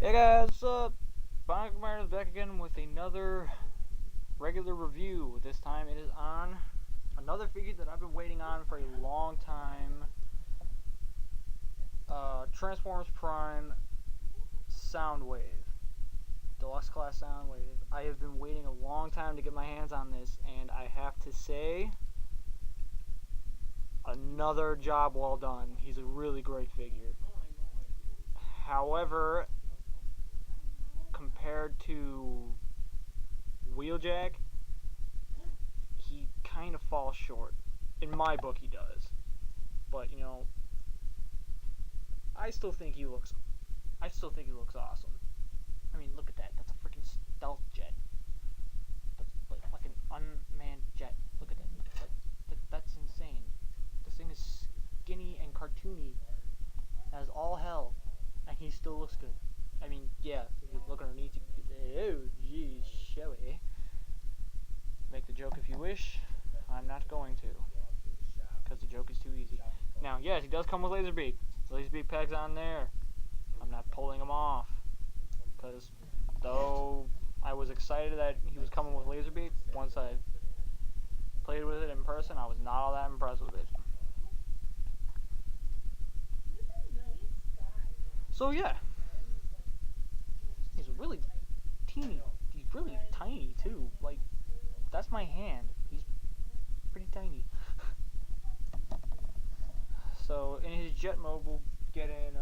Hey guys, what's up? Bonner is back again with another regular review. This time it is on another figure that I've been waiting on for a long time. Transformers Prime Soundwave. Deluxe Class Soundwave. I have been waiting a long time to get my hands on this, and I have to say, another job well done. He's a really great figure. However, compared to Wheeljack, he kind of falls short. In my book, he does. But, you know, I still think he looks awesome. I mean, look at that. That's a freaking stealth jet. That's like an unmanned jet. Look at that. That's insane. This thing is skinny and cartoony as all hell, and he still looks good. I mean, yeah, if you look underneath, you can say, oh, geez, Shelly. Make the joke if you wish. I'm not going to, because the joke is too easy. Now, yes, he does come with Laserbeak. Laserbeak pegs on there. I'm not pulling him off, because though I was excited that he was coming with Laserbeak, once I played with it in person, I was not all that impressed with it. So yeah, he's really teeny. He's really tiny too. Like, that's my hand. He's pretty tiny. So in his jet mode, we'll get in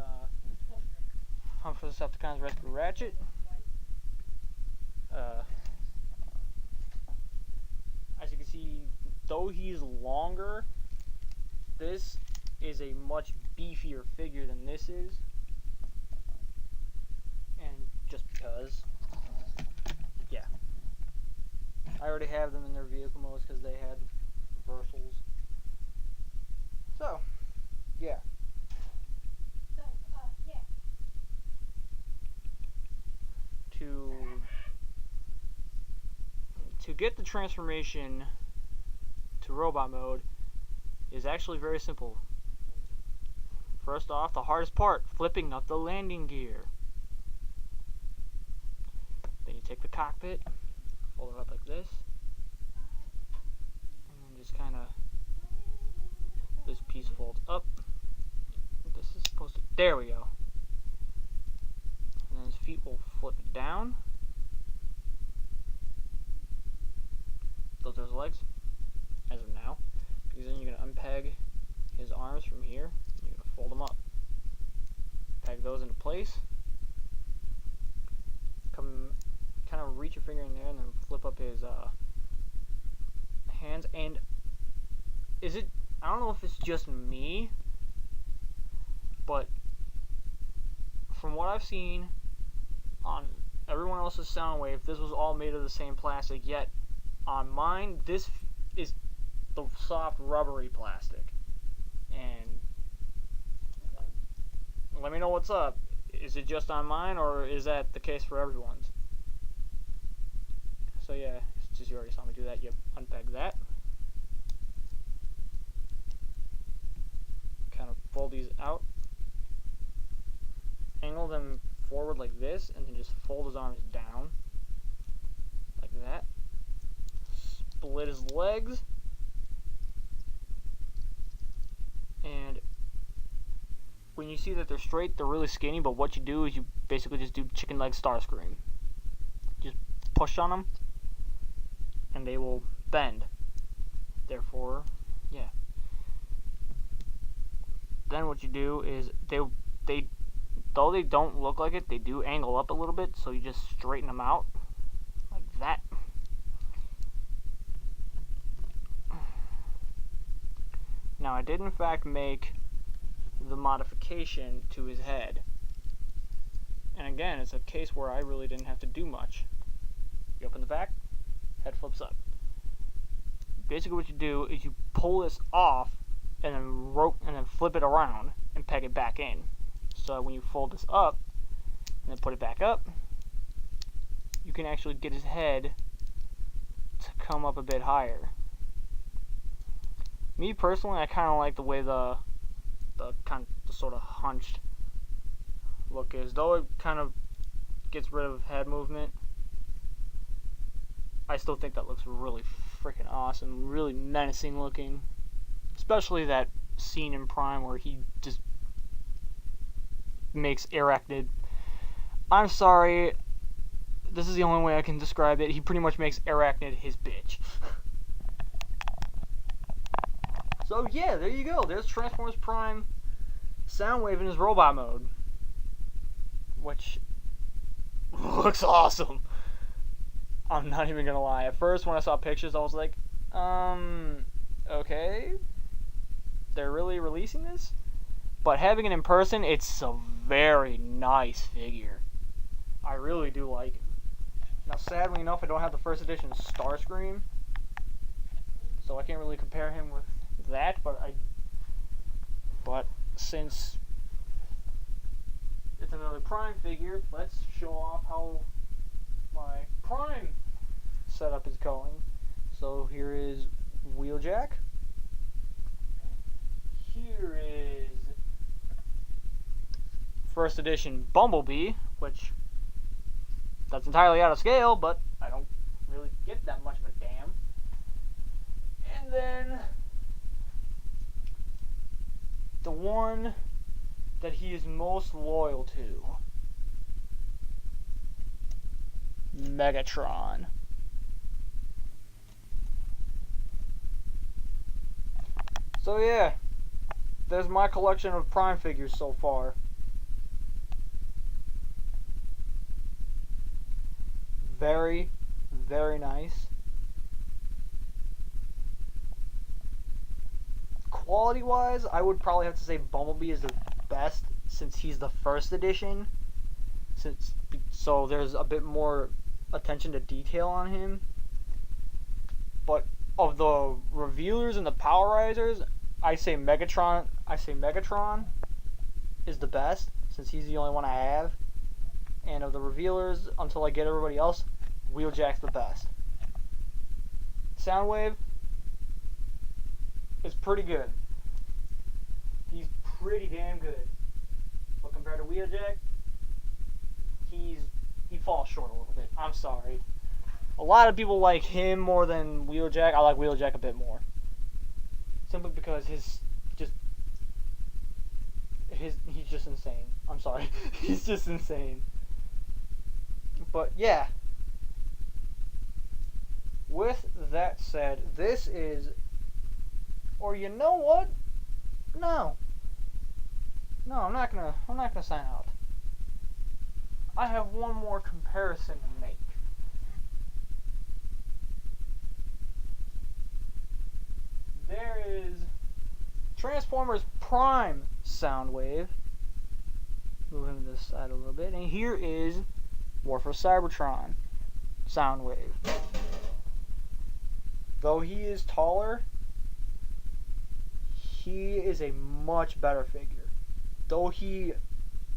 Hunt for the Decepticons Rescue Ratchet. As you can see, though he's longer, this is a much beefier figure than this is. And just because, yeah. I already have them in their vehicle modes because they had reversals. So, yeah. To get the transformation to robot mode is actually very simple. First off, the hardest part, flipping up the landing gear. Then you take the cockpit, fold it up like this, and then just kind of, this piece folds up. This is supposed to, there we go. And then his feet will flip down. Those are his legs, as of now. Because then you're going to unpeg his arms from here, and you're going to fold them up. Peg those into place. Come, kind of reach your finger in there, and then flip up his hands. And is it, I don't know if it's just me, but from what I've seen on everyone else's Soundwave, this was all made of the same plastic, yet on mine, this is the soft rubbery plastic. And let me know what's up. Is it just on mine, or is that the case for everyone's? So yeah, just you already saw me do that. You unpeg that. Kind of fold these out. Angle them forward like this, and then just fold his arms down. Like that. Split his legs. And when you see that they're straight, they're really skinny, but what you do is you basically just do chicken leg Starscream. Just push on them, and they will bend. Therefore, yeah. Then what you do is, they though they don't look like it, they do angle up a little bit, so you just straighten them out, like that. Now, I did in fact make the modification to his head. And again, it's a case where I really didn't have to do much. You open the back, head flips up. Basically what you do is you pull this off and then flip it around and peg it back in. So when you fold this up and then put it back up, you can actually get his head to come up a bit higher. Me personally, I kind of like the way the sort of hunched look is, though it kind of gets rid of head movement. I still think that looks really freaking awesome, really menacing looking. Especially that scene in Prime where he just makes Arachnid. I'm sorry, this is the only way I can describe it. He pretty much makes Arachnid his bitch. So yeah, there you go. There's Transformers Prime Soundwave in his robot mode, which looks awesome. I'm not even gonna lie. At first, when I saw pictures, I was like, okay, they're really releasing this? But having it in person, it's a very nice figure. I really do like it. Now, sadly enough, I don't have the first edition Starscream, so I can't really compare him with that. But since it's another Prime figure, let's show off how my Prime setup is going. So here is Wheeljack. Here is first edition Bumblebee, which that's entirely out of scale, but I don't really get that much of a damn. And then the one that he is most loyal to, Megatron. So yeah, there's my collection of Prime figures so far. Very, very nice. Quality wise, I would probably have to say Bumblebee is the best since he's the first edition. So there's a bit more attention to detail on him. But of the revealers and the power risers, I say Megatron is the best since he's the only one I have. And of the revealers, until I get everybody else, Wheeljack's the best. Soundwave is pretty good. He's pretty damn good. But compared to Wheeljack, he falls short a little bit. I'm sorry. A lot of people like him more than Wheeljack. I like Wheeljack a bit more. Simply because he's just insane. I'm sorry. He's just insane. But yeah. With that said, this is, or you know what? No, I'm not gonna sign out. I have one more comparison to make. There is Transformers Prime Soundwave. Move him to this side a little bit, and here is War for Cybertron Soundwave. Though he is taller, he is a much better figure. Though he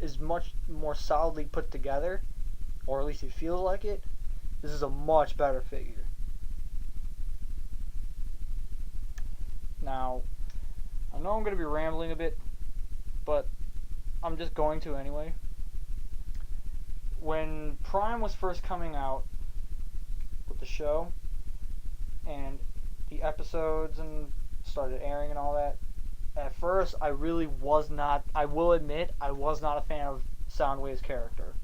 is much more solidly put together, or at least he feels like it, this is a much better figure. Now, I know I'm going to be rambling a bit, but I'm just going to anyway. When Prime was first coming out with the show, and the episodes and started airing and all that, at first I really was not, I will admit, I was not a fan of Soundwave's character.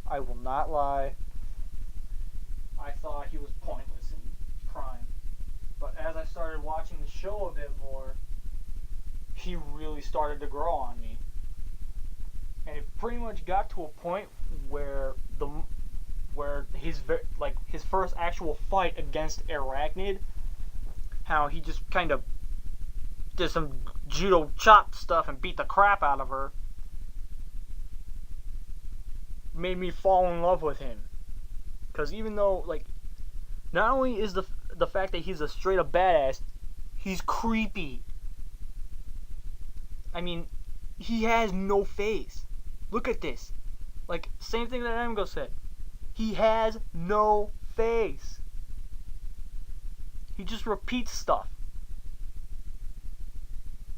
I will not lie. I thought he was pointless in Prime. But as I started watching the show a bit more, he really started to grow on me. And it pretty much got to a point where his first actual fight against Arachnid, how he just kind of did some judo chop stuff and beat the crap out of her, made me fall in love with him. Because even though, like, not only is the fact that he's a straight up badass, he's creepy. I mean, he has no face. Look at this. Like, same thing that Emgo said. He has no face. He just repeats stuff.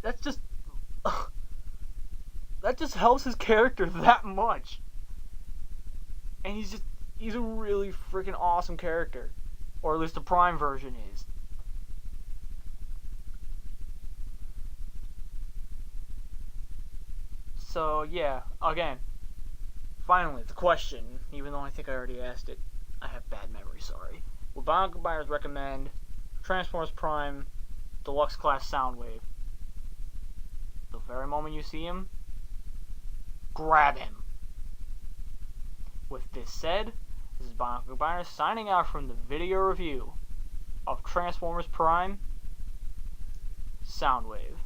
That just helps his character that much. And he's a really freaking awesome character. Or at least the Prime version is. So, yeah, again, finally, the question, even though I think I already asked it, I have bad memory, sorry. Would Bionicle Buyers recommend Transformers Prime Deluxe Class Soundwave? The very moment you see him, grab him. With this said, this is Bionicle Buyers signing out from the video review of Transformers Prime Soundwave.